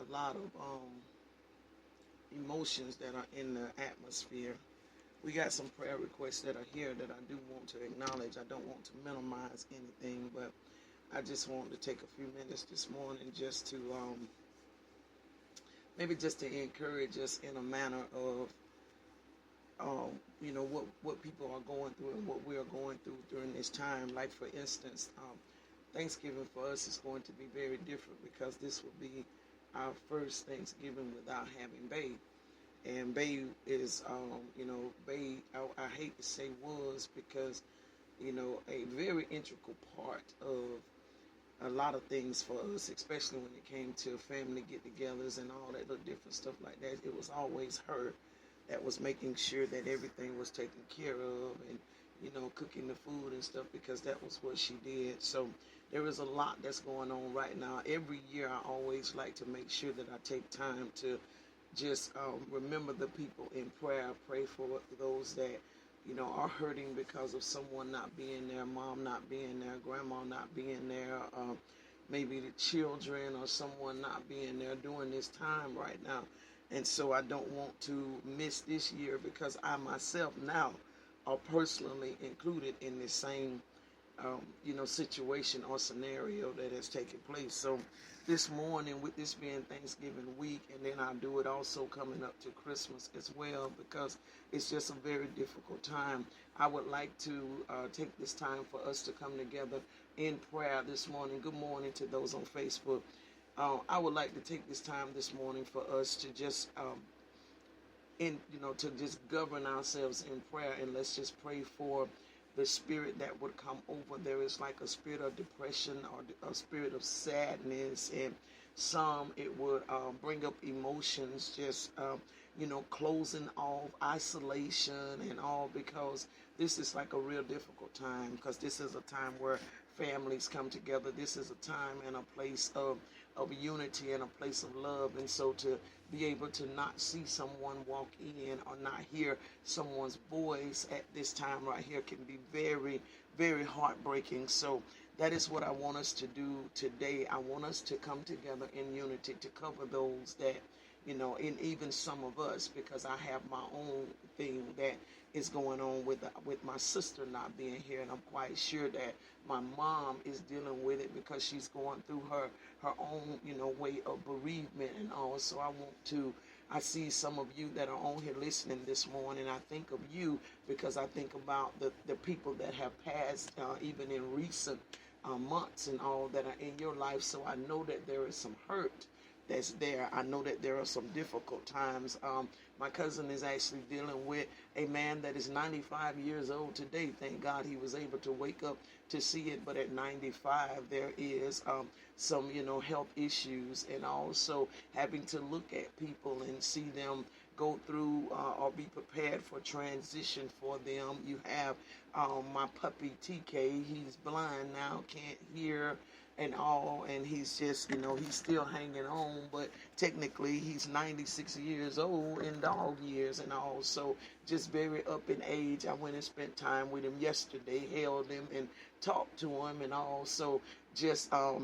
a lot of emotions that are in the atmosphere. We got some prayer requests that are here that I do want to acknowledge. I don't want to minimize anything, but I just want to take a few minutes this morning just to maybe just to encourage us in a manner of what people are going through and what we are going through during this time. Like for instance, Thanksgiving for us is going to be very different because this will be our first Thanksgiving without having Babe. And Babe is, Babe, I hate to say was because, a very integral part of a lot of things for us, especially when it came to family get-togethers and all that little different stuff like that. It was always her that was making sure that everything was taken care of and, cooking the food and stuff because that was what she did. So there is a lot that's going on right now. Every year I always like to make sure that I take time to just remember the people in prayer. Pray for those that, are hurting because of someone not being there, mom not being there, grandma not being there, maybe the children or someone not being there during this time right now. And so I don't want to miss this year because I myself now are personally included in this same, situation or scenario that has taken place. So this morning, with this being Thanksgiving week, and then I do it also coming up to Christmas as well, because it's just a very difficult time. I would like to take this time for us to come together in prayer this morning. Good morning to those on Facebook. I would like to take this time this morning for us to just to just govern ourselves in prayer, and let's just pray for the spirit that would come over. There is like a spirit of depression or a spirit of sadness, and some it would bring up emotions, just closing off, isolation and all, because this is like a real difficult time, because this is a time where families come together. This is a time and a place of unity and a place of love. And so to be able to not see someone walk in or not hear someone's voice at this time right here can be very, very heartbreaking. So that is what I want us to do today. I want us to come together in unity to cover those that, and even some of us, because I have my own thing that is going on with my sister not being here, and I'm quite sure that my mom is dealing with it because she's going through her own, way of bereavement and all. So I see some of you that are on here listening this morning. I think of you because I think about the people that have passed, even in recent months and all, that are in your life. So I know that there is some hurt that's there. I know that there are some difficult times. My cousin is actually dealing with a man that is 95 years old today. Thank God he was able to wake up to see it. But at 95, there is some, health issues, and also having to look at people and see them go through or be prepared for transition for them. You have my puppy TK. He's blind now, can't hear and all, and he's just, he's still hanging on, but technically he's 96 years old in dog years and all, so just very up in age. I went and spent time with him yesterday, held him and talked to him and all, so just a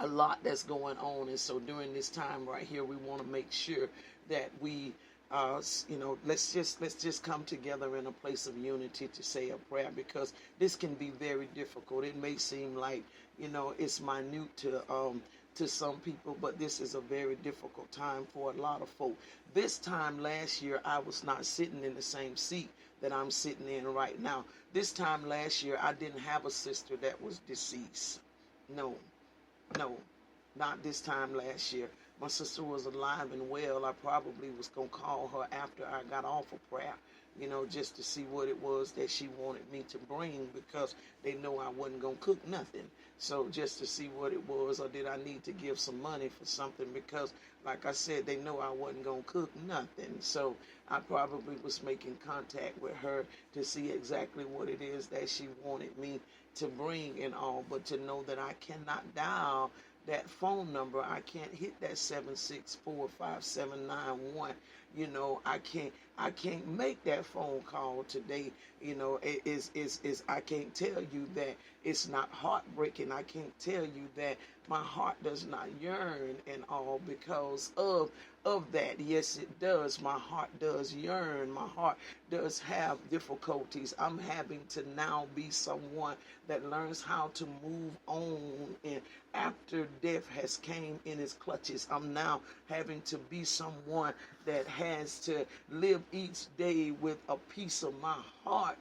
lot that's going on. And so during this time right here, we want to make sure that we let's just come together in a place of unity to say a prayer, because this can be very difficult. It may seem like, it's minute to some people, but this is a very difficult time for a lot of folk. This time last year, I was not sitting in the same seat that I'm sitting in right now. This time last year, I didn't have a sister that was deceased. No, not this time last year. My sister was alive and well. I probably was going to call her after I got off of prayer, just to see what it was that she wanted me to bring, because they know I wasn't going to cook nothing. So just to see what it was, or did I need to give some money for something, because like I said, they know I wasn't going to cook nothing. So I probably was making contact with her to see exactly what it is that she wanted me to bring and all, but to know that I cannot dial that phone number. I can't hit that 7645791. I can't make that phone call today. It is I can't tell you that it's not heartbreaking. I can't tell you that my heart does not yearn and all because of that. Yes, it does. My heart does yearn. My heart does have difficulties. I'm having to now be someone that learns how to move on, and after death has came in its clutches, I'm now having to be someone that has to live each day with a piece of my heart,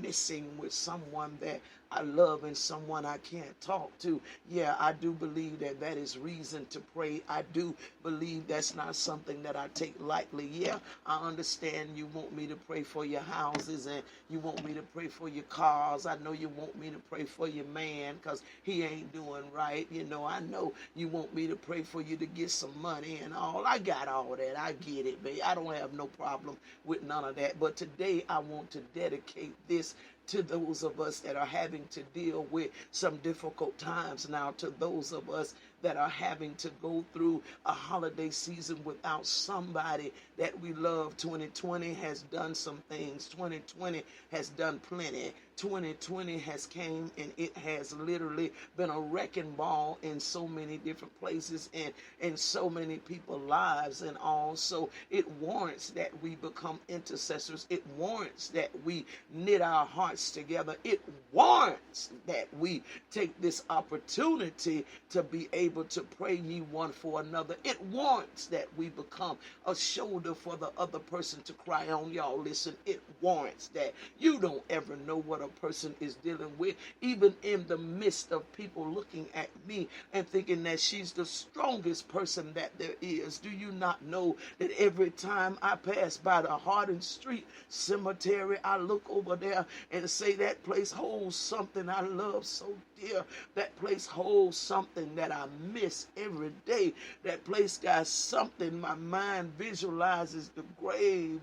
missing with someone that I love and someone I can't talk to. Yeah, I do believe that is reason to pray. I do believe that's not something that I take lightly. Yeah, I understand you want me to pray for your houses and you want me to pray for your cars. I know you want me to pray for your man because he ain't doing right. I know you want me to pray for you to get some money and all. I got all that. I get it, babe. I don't have no problem with none of that. But today I want to dedicate this to those of us that are having to deal with some difficult times now, to those of us that are having to go through a holiday season without somebody that we love. 2020 has done some things. 2020 has done plenty. 2020 has came and it has literally been a wrecking ball in so many different places and in so many people's lives and all. So it warrants that we become intercessors. It warrants that we knit our hearts together. It warrants that we take this opportunity to be able to pray ye one for another. It warrants that we become a shoulder for the other person to cry on. Y'all listen, it warrants that. You don't ever know what a person is dealing with, even in the midst of people looking at me and thinking that she's the strongest person that there is. Do you not know that every time I pass by the Hardin Street Cemetery, I look over there and say that place holds something I love so dear. That place holds something that I miss every day. That place got something. My mind visualizes the grave.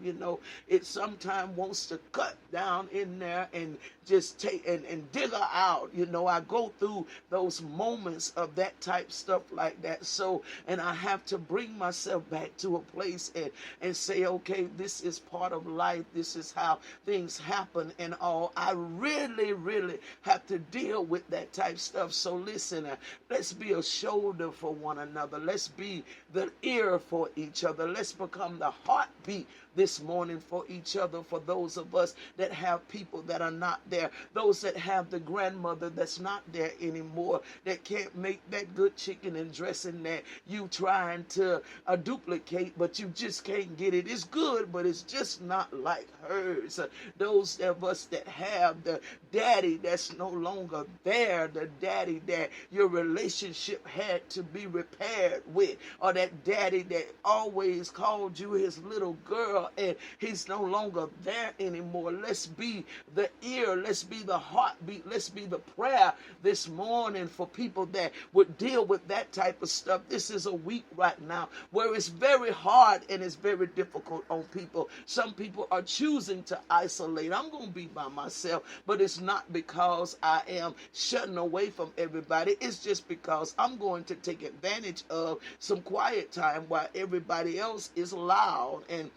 It sometimes wants to cut down in there and just take and dig her out. I go through those moments of that type stuff like that. So, and I have to bring myself back to a place and say, okay, this is part of life. This is how things happen and all. I really, really have to deal with that type stuff. So listen, let's be a shoulder for one another. Let's be the ear for each other. Let's become the heartbeat this morning for each other, for those of us that have people that are not there, those that have the grandmother that's not there anymore, that can't make that good chicken and dressing that you trying to duplicate, but you just can't get it. It's good, but it's just not like hers. Those of us that have the daddy that's no longer there, the daddy that your relationship had to be repaired with, or that daddy that always called you his little girl and he's no longer there anymore. Let's be the ear. Let's be the heartbeat. Let's be the prayer this morning for people that would deal with that type of stuff. This is a week right now where it's very hard and it's very difficult on people. Some people are choosing to isolate. I'm going to be by myself, but it's not because I am shutting away from everybody. It's just because I'm going to take advantage of some quiet time while everybody else is loud and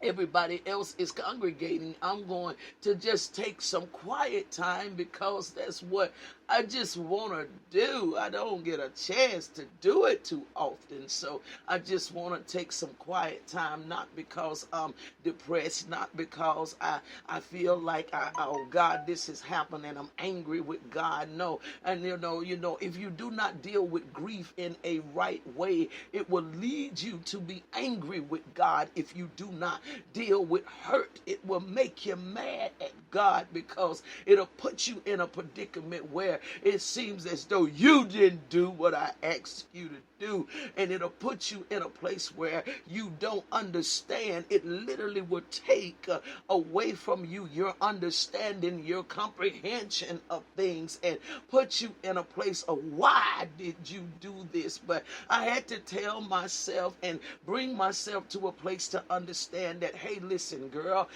everybody else is congregating. I'm going to just take some quiet time because that's what I just want to do. I don't get a chance to do it too often. So I just want to take some quiet time, not because I'm depressed, not because I feel like, oh God, this has happened and I'm angry with God. No. And you know, if you do not deal with grief in a right way, it will lead you to be angry with God. If you do not deal with hurt, it will make you mad at God because it'll put you in a predicament where it seems as though you didn't do what I asked you to do, and it'll put you in a place where you don't understand. It literally will take away from you your understanding, your comprehension of things, and put you in a place of why did you do this? But I had to tell myself and bring myself to a place to understand that, hey, listen, girl,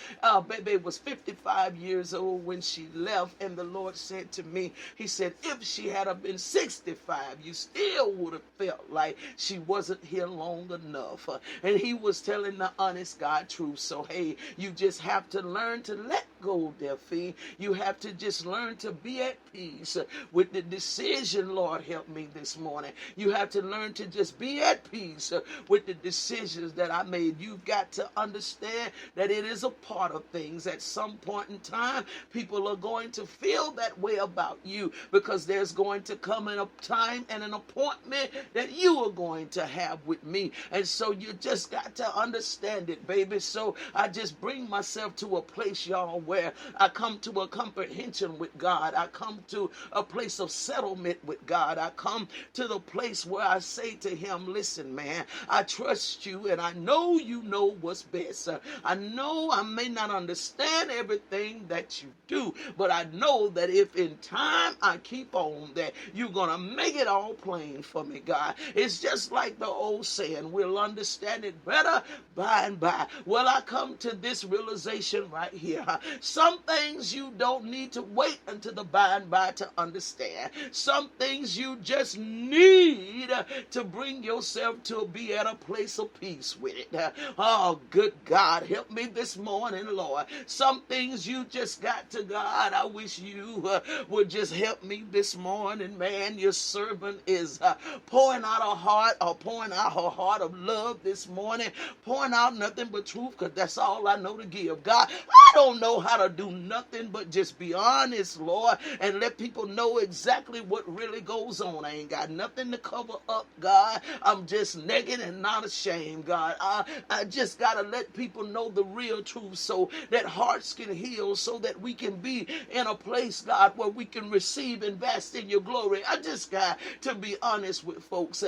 baby was 55 years old when she left, and the Lord said to me, he said, if she had been 65, you still would have felt like she wasn't here long enough. And he was telling the honest God truth. So, hey, you just have to learn to let go, Msphine. You have to just learn to be at peace with the decision. Lord, help me this morning. You have to learn to just be at peace with the decisions that I made. You've got to understand that it is a part of things. At some point in time, people are going to feel that way about you, because there's going to come in a time and an appointment that you are going to have with me. And so you just got to understand it, baby. So I just bring myself to a place, y'all, where I come to a comprehension with God. I come to a place of settlement with God. I come to the place where I say to him, listen, man, I trust you, and I know you know what's best. I know I may not understand everything that you do, but I know that if in time I keep on, that you're going to make it all plain for me, God. It's just like the old saying, we'll understand it better by and by. Well, I come to this realization right here. Some things you don't need to wait until the by and by to understand. Some things you just need to bring yourself to be at a place of peace with it. Oh, good God, help me this morning, Lord. Some things you just got to, God, I wish you would just help me this morning, man. Your servant is pouring out her heart of love this morning, pouring out nothing but truth, because that's all I know to give. God, I don't know how to do nothing but just be honest, Lord, and let people know exactly what really goes on. I ain't got nothing to cover up, God. I'm just naked and not ashamed, God. I just got to let people know the real truth so that hearts can heal, so that we can be in a place, God, where we can receive and bask in your glory. I just got to be honest with folks.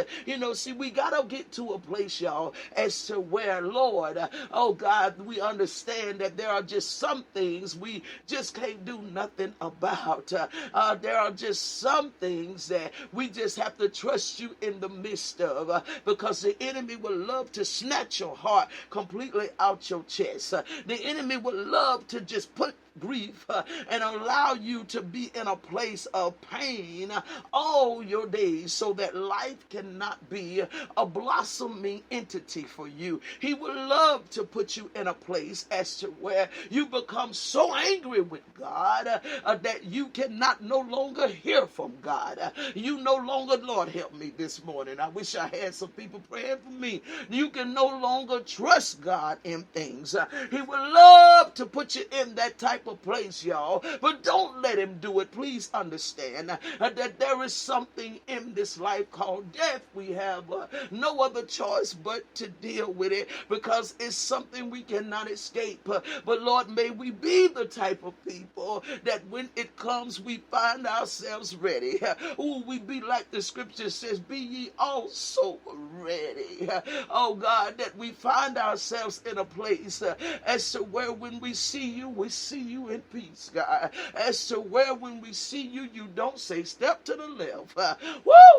See, we got to get to a place, y'all, as to where, Lord, oh God, we understand that there are just some things we just can't do nothing about. There are just some things that we just have to trust you in the midst of, because the enemy will love to snatch your heart completely out your chest. The enemy would love to just put grief and allow you to be in a place of pain all your days, so that life cannot be a blossoming entity for you. He would love to put you in a place as to where you become so angry with God that you cannot no longer hear from God. You no longer, Lord, help me this morning. I wish I had some people praying for me. You can no longer trust God in things. He would love to put you in that type of place, y'all, but don't let him do it. Please understand that there is something in this life called death. We have no other choice but to deal with it, because it's something we cannot escape. But Lord, may we be the type of people that when it comes, we find ourselves ready. Ooh, we be like the scripture says, be ye also ready. Oh God, that we find ourselves in a place as to where when we see you in peace, God. As to where when we see you, you don't say step to the left. But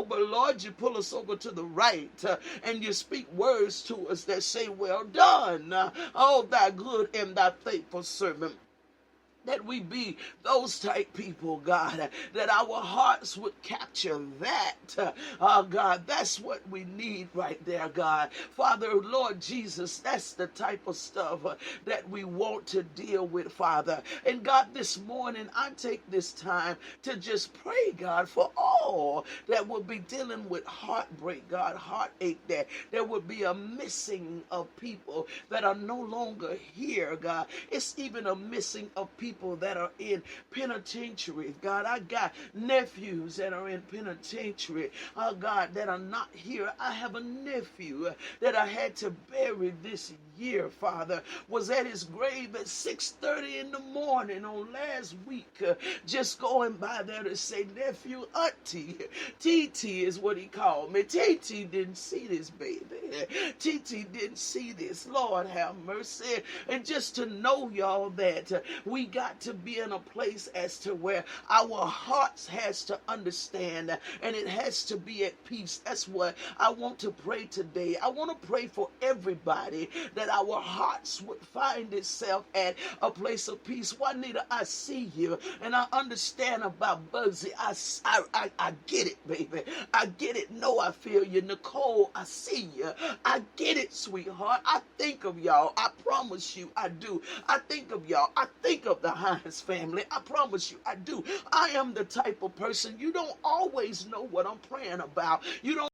Lord, you pull us over to the right and you speak words to us that say, well done, oh thy good and thy faithful servant. That we be those type people, God, that our hearts would capture that. God, that's what we need right there, God. Father, Lord Jesus, that's the type of stuff that we want to deal with, Father. And God, this morning, I take this time to just pray, God, for all that will be dealing with heartbreak, God, heartache, that there would be a missing of people that are no longer here, God. It's even a missing of people that are in penitentiary. God, I got nephews that are in penitentiary, God, that are not here. I have a nephew that I had to bury this year, Father, was at his grave at 6:30 in the morning on last week, just going by there to say, nephew, auntie, TT is what he called me. TT didn't see this baby. TT didn't see this. Lord have mercy. And just to know, y'all, that we got got to be in a place as to where our hearts has to understand, and it has to be at peace. That's what I want to pray today. I want to pray for everybody that our hearts would find itself at a place of peace. Juanita, I see you, and I understand about Buzzy. I get it, baby. I get it. No, I feel you. Nicole, I see you. I get it, sweetheart. I think of y'all. I promise you, I do. I think of y'all. I think of the Hines family. I promise you, I do. I am the type of person, you don't always know what I'm praying about. You don't